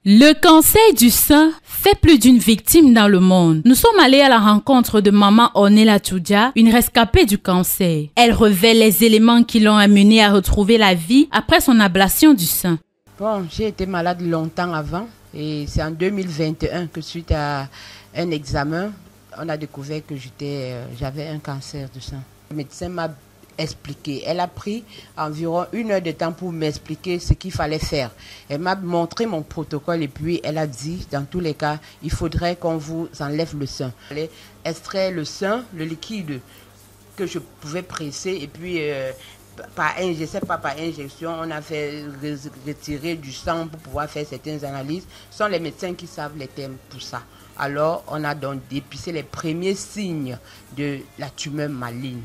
Le cancer du sein fait plus d'une victime dans le monde. Nous sommes allés à la rencontre de maman Ornella Tudja, une rescapée du cancer. Elle révèle les éléments qui l'ont amenée à retrouver la vie après son ablation du sein. Bon, j'ai été malade longtemps avant et c'est en 2021 que suite à un examen, on a découvert que j'avais un cancer du sein. Le médecin m'a expliqué. Elle a pris environ 1 heure de temps pour m'expliquer ce qu'il fallait faire. Elle m'a montré mon protocole et puis elle a dit, dans tous les cas, il faudrait qu'on vous enlève le sein. Elle allait extraire le sein, le liquide que je pouvais presser et puis par injection, on a fait retirer du sang pour pouvoir faire certaines analyses. Ce sont les médecins qui savent les termes pour ça. Alors, on a donc dépisté les premiers signes de la tumeur maligne.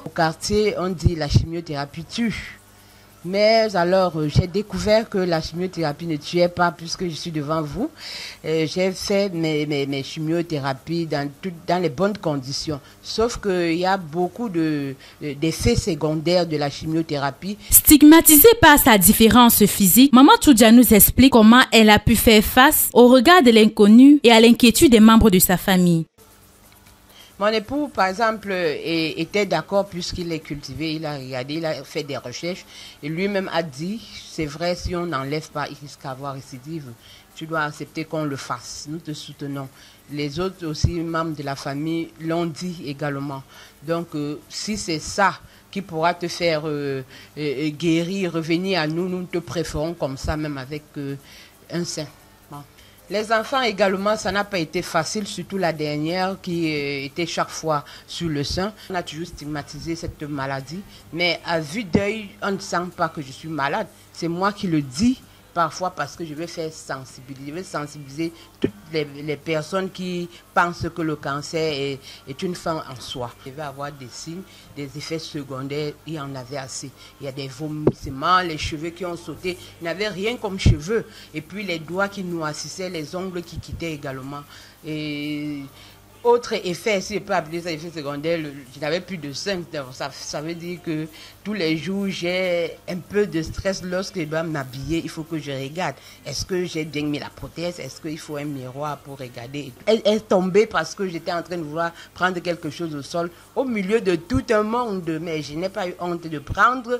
Au quartier, on dit la chimiothérapie tue. Mais alors, j'ai découvert que la chimiothérapie ne tuait pas puisque je suis devant vous. J'ai fait mes chimiothérapies dans les bonnes conditions. Sauf qu'il y a beaucoup d'effets secondaires de la chimiothérapie. Stigmatisée par sa différence physique, maman Tudja nous explique comment elle a pu faire face au regard de l'inconnu et à l'inquiétude des membres de sa famille. Mon époux, par exemple, était d'accord puisqu'il est cultivé, il a regardé, il a fait des recherches et lui-même a dit, c'est vrai, si on n'enlève pas, il risque d'avoir récidive. Tu dois accepter qu'on le fasse, nous te soutenons. Les autres aussi, membres de la famille, l'ont dit également. Donc, si c'est ça qui pourra te faire guérir, revenir à nous, nous te préférons comme ça, même avec un sein. Les enfants également, ça n'a pas été facile, surtout la dernière qui était chaque fois sur le sein. On a toujours stigmatisé cette maladie, mais à vue d'œil, on ne sent pas que je suis malade. C'est moi qui le dis parfois parce que je veux faire sensibiliser. Je veux sensibiliser toutes les personnes qui pensent que le cancer est une fin en soi. Je vais avoir des signes, des effets secondaires, il y en avait assez. Il y a des vomissements, les cheveux qui ont sauté, il n'y avait rien comme cheveux. Et puis les doigts qui noircissaient, les ongles qui quittaient également. Et autre effet, si je peux appeler ça effet secondaire, je n'avais plus de sein. Ça veut dire que tous les jours, j'ai un peu de stress lorsque je dois m'habiller. Il faut que je regarde. Est-ce que j'ai bien mis la prothèse? Est-ce qu'il faut un miroir pour regarder? Elle est tombée parce que j'étais en train de vouloir prendre quelque chose au sol au milieu de tout un monde. Mais je n'ai pas eu honte de prendre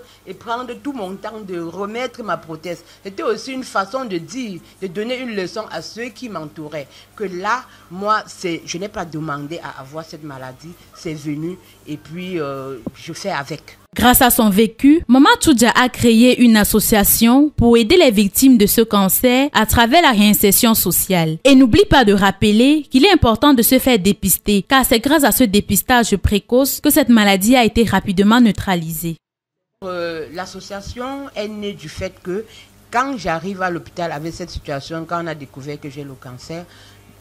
tout mon temps, de remettre ma prothèse. C'était aussi une façon de dire, de donner une leçon à ceux qui m'entouraient. Que là, moi, je n'ai pas demandé à avoir cette maladie, c'est venu et puis je fais avec. Grâce à son vécu, maman Tudja a créé une association pour aider les victimes de ce cancer à travers la réinsertion sociale. Et n'oublie pas de rappeler qu'il est important de se faire dépister, car c'est grâce à ce dépistage précoce que cette maladie a été rapidement neutralisée. L'association est née du fait que quand j'arrive à l'hôpital avec cette situation, quand on a découvert que j'ai le cancer,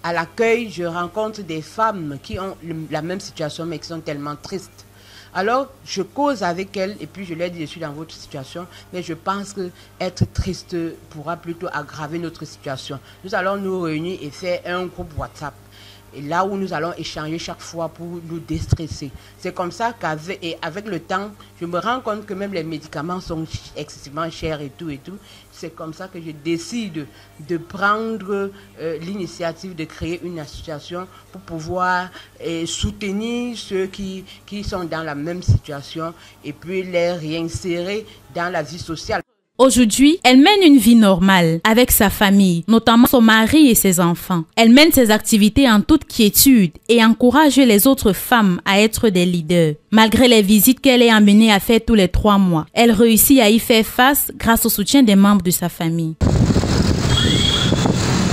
à l'accueil, je rencontre des femmes qui ont la même situation mais qui sont tellement tristes. Alors, je cause avec elles et puis je leur dis, je suis dans votre situation, mais je pense que être triste pourra plutôt aggraver notre situation. Nous allons nous réunir et faire un groupe WhatsApp. Et là où nous allons échanger chaque fois pour nous déstresser. C'est comme ça qu'avec le temps, je me rends compte que même les médicaments sont excessivement chers et tout. C'est comme ça que je décide de prendre l'initiative de créer une association pour pouvoir soutenir ceux qui sont dans la même situation et puis les réinsérer dans la vie sociale. Aujourd'hui, elle mène une vie normale avec sa famille, notamment son mari et ses enfants. Elle mène ses activités en toute quiétude et encourage les autres femmes à être des leaders. Malgré les visites qu'elle est amenée à faire tous les 3 mois, elle réussit à y faire face grâce au soutien des membres de sa famille.